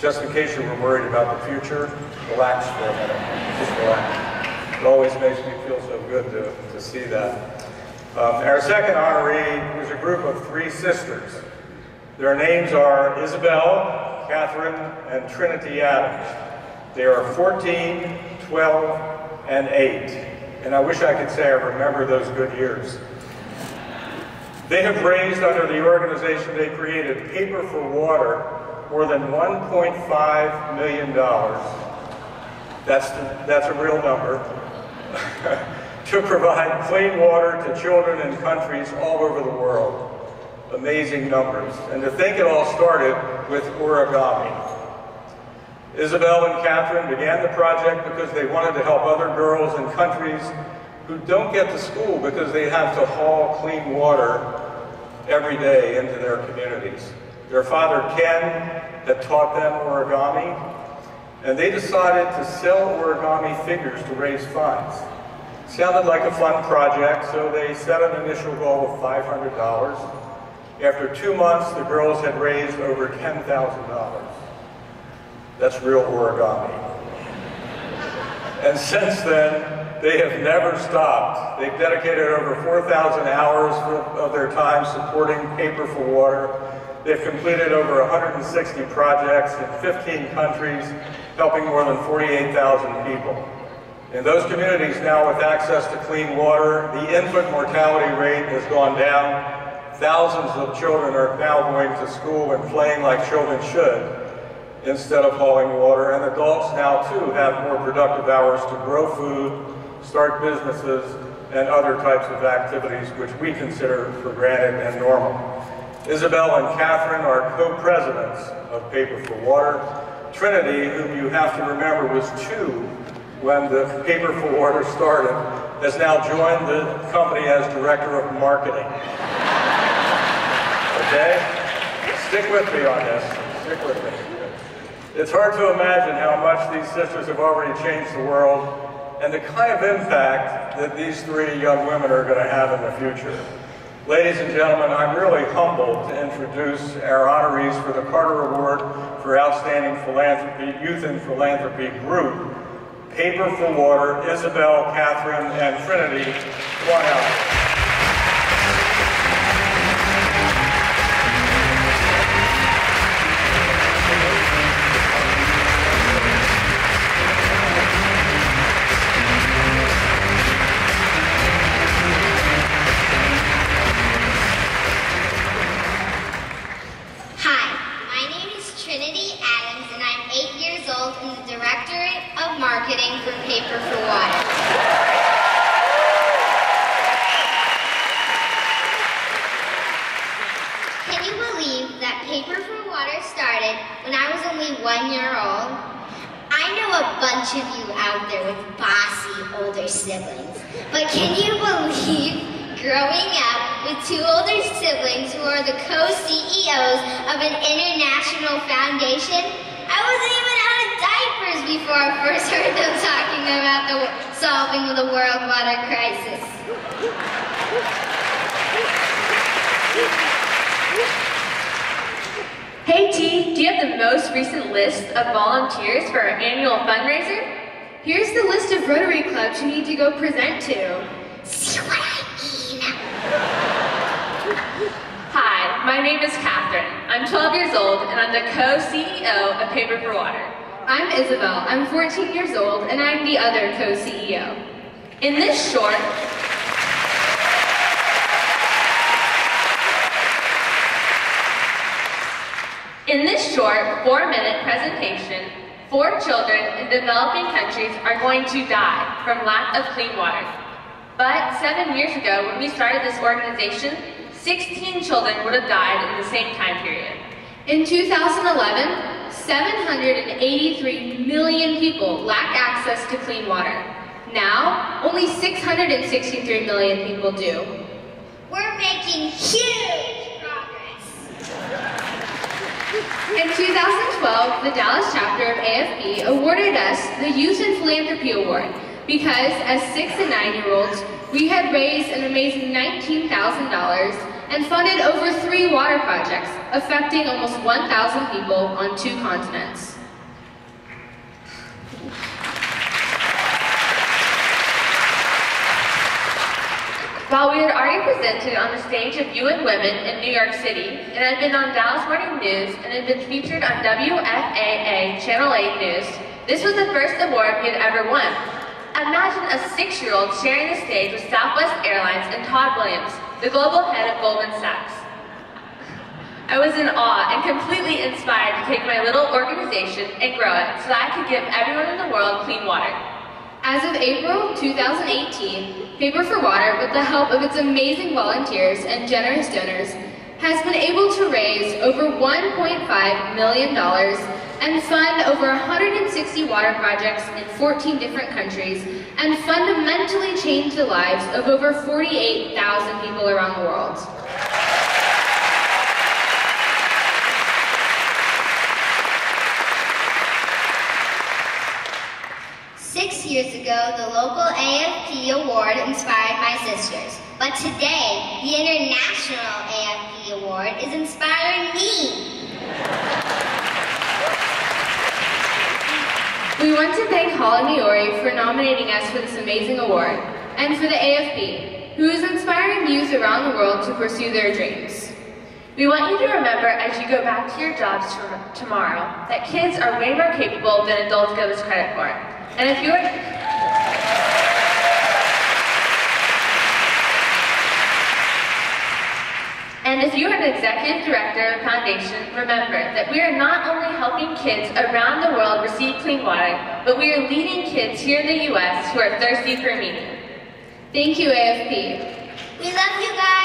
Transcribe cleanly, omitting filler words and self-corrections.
just in case you were worried about the future, relax for a minute. Just relax. It always makes me feel so good to see that. Our second honoree is a group of 3 sisters. Their names are Isabelle, Katherine, and Trinity Adams. They are 14, 12, and 8. And I wish I could say I remember those good years. They have raised, under the organization they created, Paper for Water, more than $1.5 million. That's a real number. To provide clean water to children in countries all over the world. Amazing numbers. And to think it all started with origami. Isabelle and Katherine began the project because they wanted to help other girls in countries who don't get to school because they have to haul clean water every day into their communities. Their father, Ken, had taught them origami, and they decided to sell origami figures to raise funds. Sounded like a fun project, so they set an initial goal of $500. After 2 months, the girls had raised over $10,000. That's real origami. And since then, they have never stopped. They've dedicated over 4,000 hours of their time supporting Paper for Water. They've completed over 160 projects in 15 countries, helping more than 48,000 people. In those communities now with access to clean water, the infant mortality rate has gone down. Thousands of children are now going to school and playing like children should, instead of hauling water. And adults now too have more productive hours to grow food, start businesses, and other types of activities which we consider for granted and normal. Isabelle and Katherine are co-presidents of Paper for Water. Trinity, whom you have to remember was 2 when the Paper for Water started, has now joined the company as Director of Marketing. Okay? Stick with me on this. Stick with me. It's hard to imagine how much these sisters have already changed the world and the kind of impact that these 3 young women are going to have in the future. Ladies and gentlemen, I'm really humbled to introduce our honorees for the Carter Award for Outstanding Philanthropy, Youth in Philanthropy Group, Paper for Water, Isabelle, Katherine, and Trinity. Come on out. Marketing for Paper for Water. Can you believe that Paper for Water started when I was only 1 year old? I know a bunch of you out there with bossy older siblings, but can you believe growing up with 2 older siblings who are the co-CEOs of an international foundation? I wasn't even out of diapers before I first heard them talking about the solving of the world water crisis. Hey T, do you have the most recent list of volunteers for our annual fundraiser? Here's the list of Rotary clubs you need to go present to. See what I mean? Hi, my name is Katherine. I'm 12 years old and I'm the co-CEO of Paper for Water. I'm Isabelle. I'm 14 years old and I'm the other co-CEO. In this short 4-minute presentation, 4 children in developing countries are going to die from lack of clean water. But 7 years ago, when we started this organization, 16 children would have died in the same time period. In 2011, 783 million people lacked access to clean water. Now, only 663 million people do. We're making huge progress. In 2012, the Dallas chapter of AFP awarded us the Youth in Philanthropy Award because, as 6- and 9-year-olds, we had raised an amazing $19,000 and funded over 3 water projects, affecting almost 1,000 people on 2 continents. While we had already presented on the stage of UN Women in New York City, and had been on Dallas Morning News, and had been featured on WFAA Channel 8 News, this was the first award we had ever won. Imagine a 6-year-old sharing the stage with Southwest Airlines and Todd Williams, the global head of Goldman Sachs. I was in awe and completely inspired to take my little organization and grow it so that I could give everyone in the world clean water. As of April 2018, Paper for Water, with the help of its amazing volunteers and generous donors, has been able to raise over $1.5 million and fund over 160 water projects in 14 different countries and fundamentally change the lives of over 48,000 people around the world. Years ago, the Local AFP Award inspired my sisters. But today, the International AFP Award is inspiring me. We want to thank Hall and Miori for nominating us for this amazing award, and for the AFP, who is inspiring youth around the world to pursue their dreams. We want you to remember as you go back to your jobs tomorrow that kids are way more capable than adults give us credit for. And if you're an executive director of a foundation, remember that we are not only helping kids around the world receive clean water, but we are leading kids here in the U.S. who are thirsty for meaning. Thank you, AFP. We love you guys.